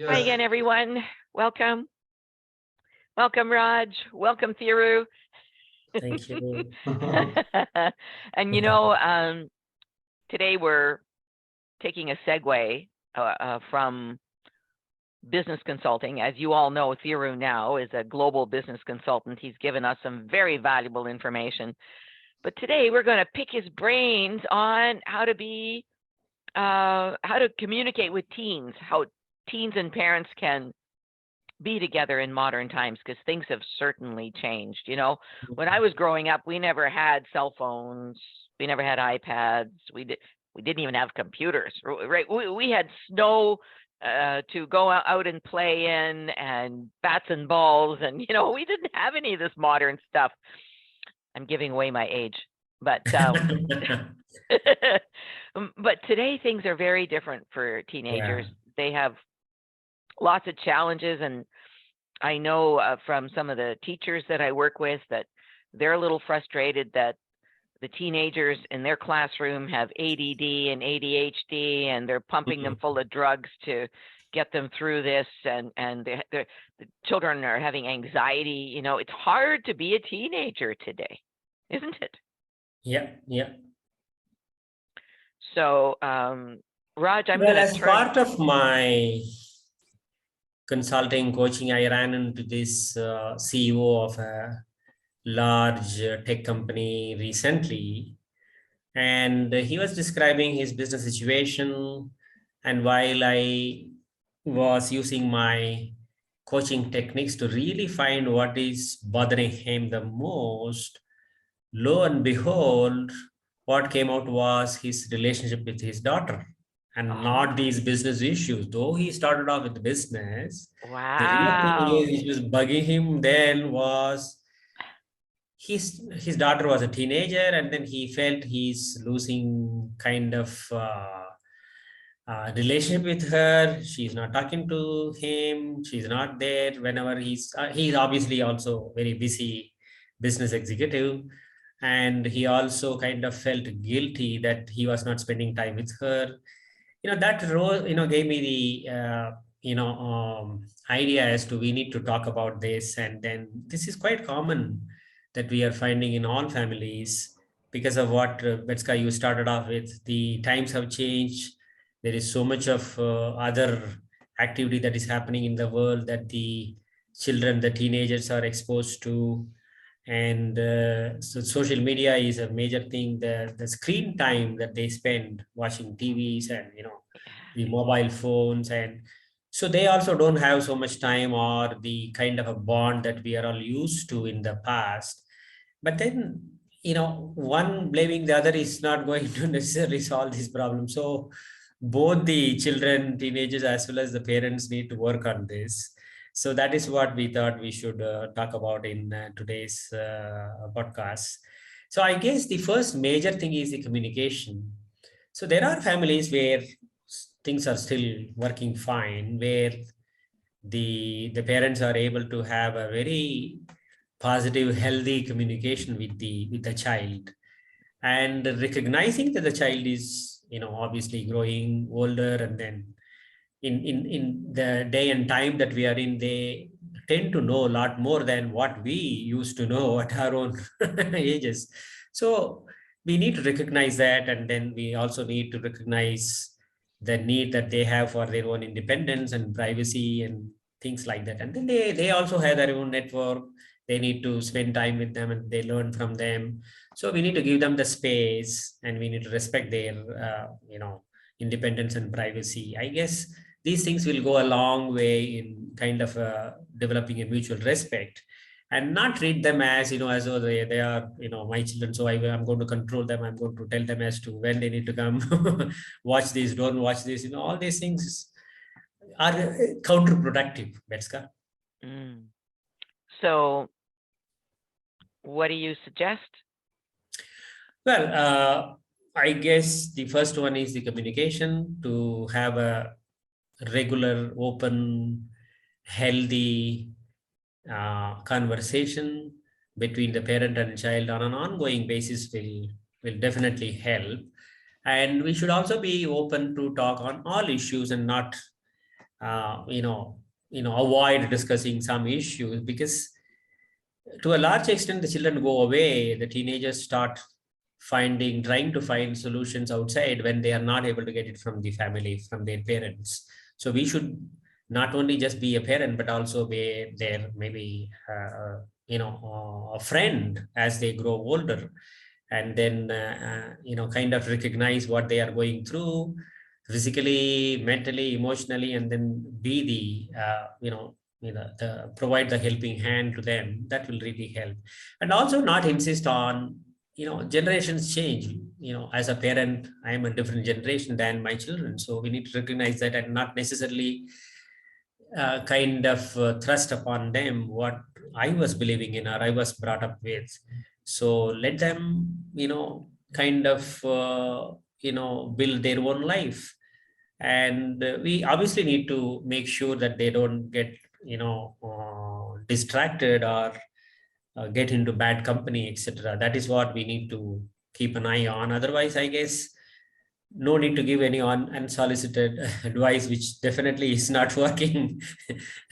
Hi again, everyone. Welcome. Welcome, Raj. Welcome, Thiru. Thank you. And today we're taking a segue from business consulting. As you all know, Thiru now is a global business consultant. He's given us some very valuable information. But today we're going to pick his brains on how to communicate with teens, how teens and parents can be together in modern times, because things have certainly changed. When I was growing up, we never had cell phones, we never had iPads, we didn't even have computers, right? We had snow to go out and play in, and bats and balls, and we didn't have any of this modern stuff. I'm giving away my age, but but today things are very different for teenagers. Yeah. They have lots of challenges, and I know from some of the teachers that I work with that they're a little frustrated that the teenagers in their classroom have ADD and ADHD, and they're pumping them full of drugs to get them through this, and the children are having anxiety. It's hard to be a teenager today, isn't it? Yeah. So, Raj, I'm going to as part of my consulting coaching, I ran into this CEO of a large tech company recently, and he was describing his business situation. And while I was using my coaching techniques to really find what is bothering him the most, lo and behold, what came out was his relationship with his daughter, and not these business issues. Though he started off with business, wow, the real thing which was bugging him then was his daughter was a teenager, and then he felt he's losing kind of relationship with her. She's not talking to him. She's not there whenever he's obviously also very busy business executive. And he also kind of felt guilty that he was not spending time with her. That role, gave me the, idea as to we need to talk about this. And then this is quite common that we are finding in all families because of what Betska, you started off with. The times have changed. There is so much of other activity that is happening in the world that the children, the teenagers are exposed to. And so social media is a major thing. The screen time that they spend watching TVs and the mobile phones, and so they also don't have so much time or the kind of a bond that we are all used to in the past. But then one blaming the other is not going to necessarily solve this problem. So both the children, teenagers, as well as the parents need to work on this. So that is what we thought we should talk about in today's podcast. So I guess the first major thing is the communication. So there are families where things are still working fine, where the parents are able to have a very positive, healthy communication with the child, and recognizing that the child is obviously growing older, and then in the day and time that we are in, they tend to know a lot more than what we used to know at our own ages. So we need to recognize that, and then we also need to recognize the need that they have for their own independence and privacy and things like that. And then they also have their own network. They need to spend time with them, and they learn from them. So we need to give them the space, and we need to respect their independence and privacy. I guess these things will go a long way in kind of developing a mutual respect, and not treat them as as though they are my children, so I'm going to control them. I'm going to tell them as to when they need to come watch this, don't watch this. All these things are counterproductive, Betska. So what do you suggest? Well, I guess the first one is the communication, to have a regular, open, healthy conversation between the parent and child on an ongoing basis will definitely help. And we should also be open to talk on all issues, and not avoid discussing some issues, because to a large extent, the children go away, the teenagers start trying to find solutions outside when they are not able to get it from the family, from their parents. So we should not only just be a parent, but also be their maybe, a friend as they grow older, and then, kind of recognize what they are going through physically, mentally, emotionally, and then be provide the helping hand to them. That will really help. And also not insist on, generations change. As a parent, I am a different generation than my children, so we need to recognize that, and not necessarily kind of thrust upon them what I was believing in or I was brought up with. So let them, kind of, build their own life. And we obviously need to make sure that they don't get, distracted, or get into bad company, etc. That is what we need to keep an eye on. Otherwise, I guess no need to give any unsolicited advice, which definitely is not working.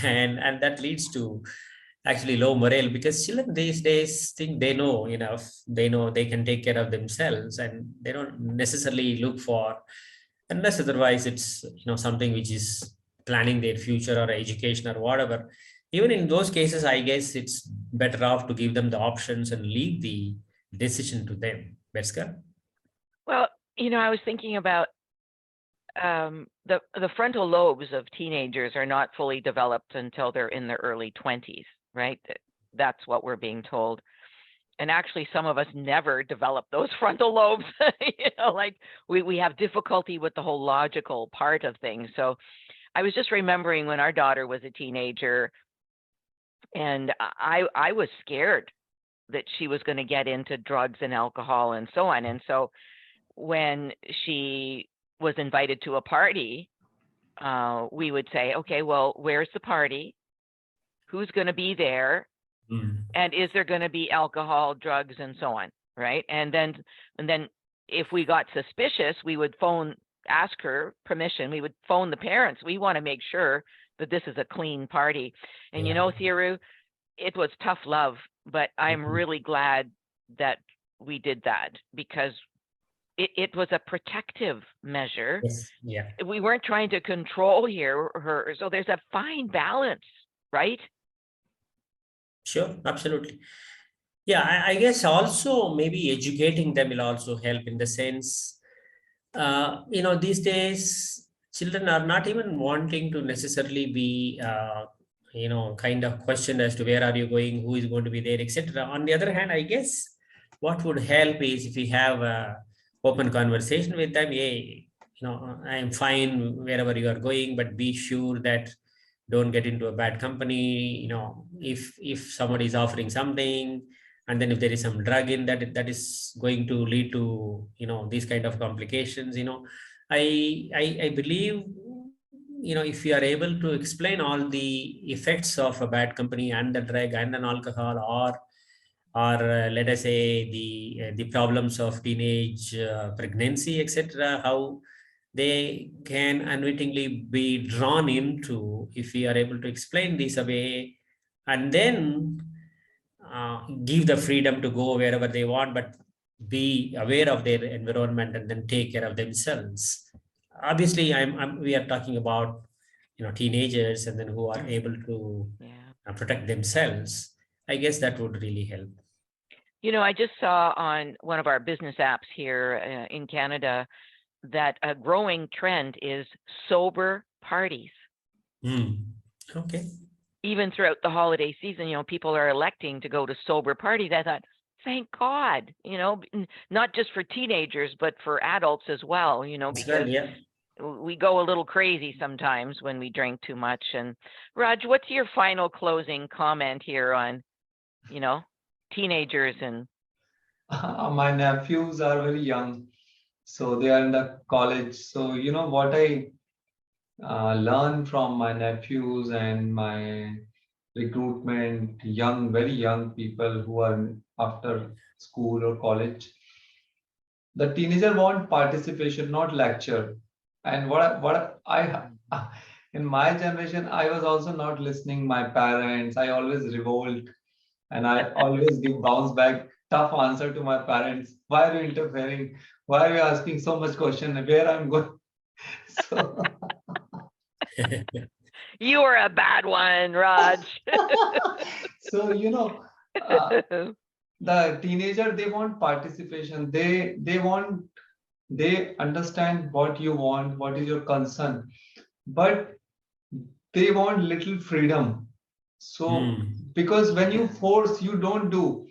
And that leads to actually low morale, because children these days think they know enough, they know they can take care of themselves, and they don't necessarily look for, unless otherwise it's something which is planning their future or education or whatever. Even in those cases, I guess it's better off to give them the options and leave the decision to them. Betska? Well, I was thinking about the frontal lobes of teenagers are not fully developed until they're in their early 20s, right? That's what we're being told. And actually, some of us never develop those frontal lobes. Like we have difficulty with the whole logical part of things. So I was just remembering when our daughter was a teenager, and I was scared that she was going to get into drugs and alcohol and so on. And so when she was invited to a party, we would say, okay, well, where's the party? Who's going to be there? And is there going to be alcohol, drugs, and so on, right? And then if we got suspicious, we would ask her permission. We would phone the parents. We want to make sure that this is a clean party. And Thiru, it was tough love, but I'm really glad that we did that, because it was a protective measure. Yes. Yeah. We weren't trying to control her. So there's a fine balance, right? Sure, absolutely. Yeah, I guess also maybe educating them will also help, in the sense, these days children are not even wanting to necessarily be, kind of questioned as to where are you going, who is going to be there, etc. On the other hand, I guess what would help is if we have a open conversation with them. Hey, I'm fine wherever you are going, but be sure that don't get into a bad company. If somebody is offering something, and then if there is some drug in that is going to lead to these kind of complications. I believe, if you are able to explain all the effects of a bad company and the drug and an alcohol, or let us say the problems of teenage pregnancy, etc., how they can unwittingly be drawn into, if we are able to explain this away, and then give the freedom to go wherever they want, but be aware of their environment and then take care of themselves. Obviously, we are talking about teenagers, and then who are able to protect themselves. I guess that would really help. I just saw on one of our business apps here in Canada that a growing trend is sober parties. Okay. Even throughout the holiday season, people are electing to go to sober parties. I thought, thank God, not just for teenagers, but for adults as well, because we go a little crazy sometimes when we drink too much. And Raj, what's your final closing comment here on, teenagers? And my nephews are very young, so they are in the college. So what I learn from my nephews and my recruitment, very young people who are after school or college. The teenager want participation, not lecture. And what I in my generation, I was also not listening my parents. I always revolt and I always give bounce back tough answer to my parents. Why are you interfering? Why are you asking so much question? Where I'm going? So, You were a bad one, Raj. so the teenager, they want participation. They understand what you want, what is your concern, but they want little freedom. So because when you force, you don't do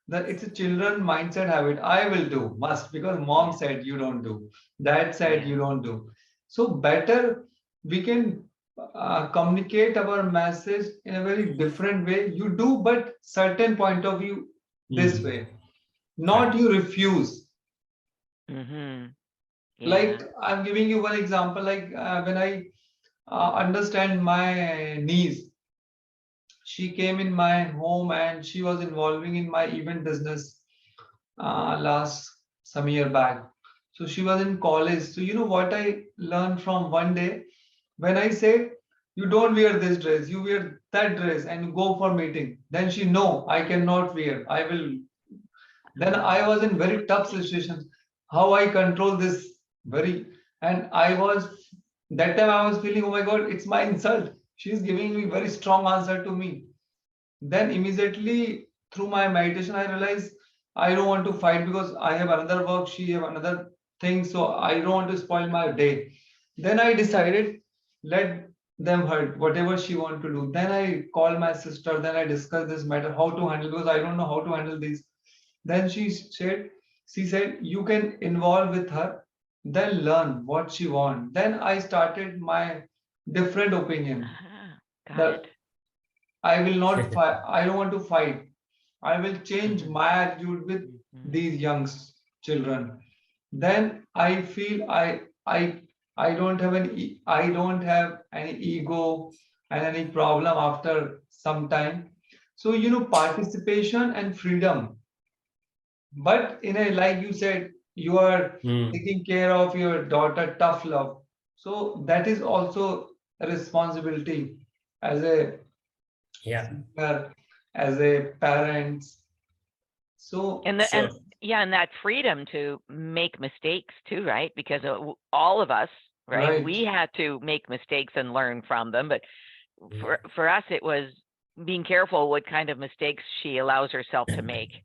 that. It's a children mindset habit. I will do, must, because mom said you don't do, dad said you don't do. So better we can communicate our message in a very different way. You do, but certain point of view this way, not you refuse. Mm-hmm. Yeah. Like I'm giving you one example. Like when I understand my niece, she came in my home and she was involving in my event business last some year back. So she was in college. So you know what I learned from one day, when I said, you don't wear this dress, you wear that dress and you go for meeting. Then she, no, I cannot wear. I will. Then I was in very tough situations. How I control this very, and I was, that time I was feeling, oh my God, it's my insult. She's giving me very strong answer to me. Then immediately through my meditation, I realized I don't want to fight because I have another work, she have another thing, so I don't want to spoil my day. Then I decided, let them hurt whatever she want to do. Then I called my sister, then I discussed this matter, how to handle, because I don't know how to handle this. Then she said, you can involve with her, then learn what she want. Then I started my different opinion Got that it. I will not fight. I don't want to fight. I will change my attitude with these young children. Then I feel I don't have any ego and any problem after some time. So participation and freedom. But in a, like you said, you are taking care of your daughter, tough love. So that is also a responsibility as a Yeah. as a parent. So And that freedom to make mistakes too, right? Because all of us, right, right, we had to make mistakes and learn from them. But for us, it was being careful what kind of mistakes she allows herself to make.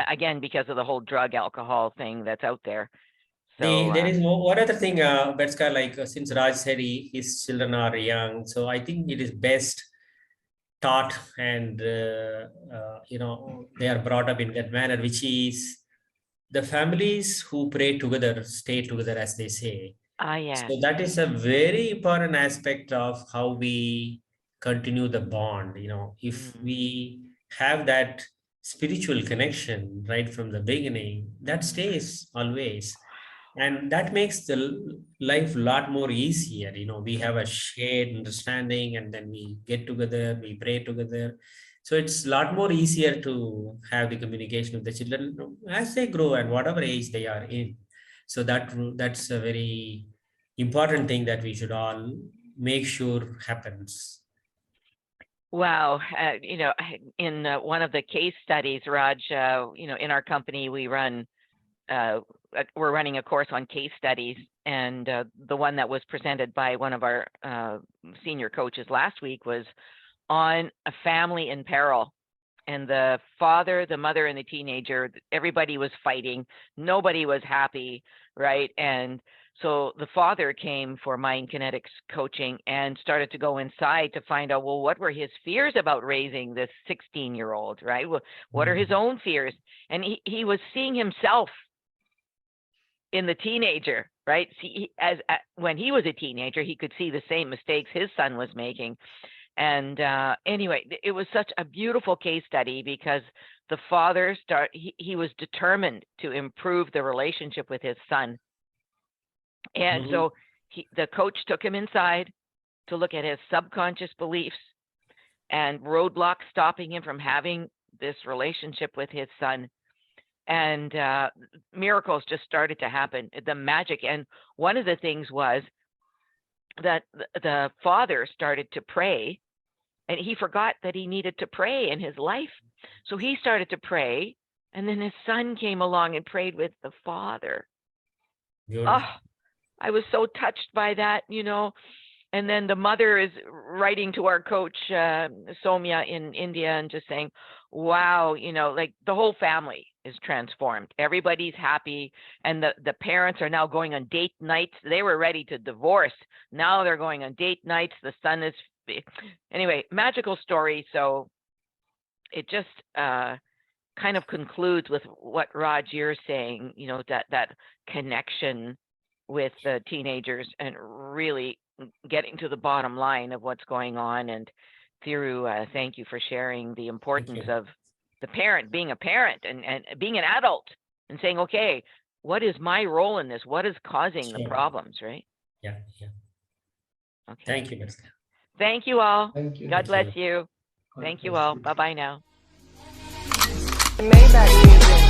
Again, because of the whole drug alcohol thing that's out there. So There is one other thing, Betska, like since Raj said his children are young, so I think it is best taught and they are brought up in that manner, which is the families who pray together stay together, as they say. yeah. So that is a very important aspect of how we continue the bond. If we have that spiritual connection right from the beginning, that stays always. And that makes the life a lot more easier. We have a shared understanding, and then we get together, we pray together. So it's a lot more easier to have the communication with the children as they grow and whatever age they are in. So that's a very important thing that we should all make sure happens. Wow. In one of the case studies, Raj, in our company, we're running a course on case studies, and the one that was presented by one of our senior coaches last week was on a family in peril. And the father, the mother, and the teenager, everybody was fighting. Nobody was happy, right? And so the father came for Mind Kinetics coaching and started to go inside to find out, well, what were his fears about raising this 16-year-old, right? Well, what are his own fears? And he was seeing himself in the teenager, right? See, when he was a teenager, he could see the same mistakes his son was making. And anyway, it was such a beautiful case study because the father he was determined to improve the relationship with his son. And so the coach took him inside to look at his subconscious beliefs and roadblocks stopping him from having this relationship with his son. And miracles just started to happen, the magic. And one of the things was that the father started to pray, and he forgot that he needed to pray in his life. So he started to pray, and then his son came along and prayed with the father. Beautiful. Oh, I was so touched by that, you know. And then the mother is writing to our coach, Somya, in India, and just saying, wow, you know, like the whole family is transformed. Everybody's happy. And the parents are now going on date nights. They were ready to divorce. Now they're going on date nights. The son is, anyway, magical story. So it just kind of concludes with what Raj, you're saying, you know, that connection with the teenagers and really getting to the bottom line of what's going on. And Thiru, thank you for sharing the importance of the parent, being a parent and being an adult and saying, okay, what is my role in this? What is causing the problems, right? Yeah. Okay. Thank you, Betska. Thank you all. Thank you. God bless you. Thank you all. Bye-bye now. Maybach music.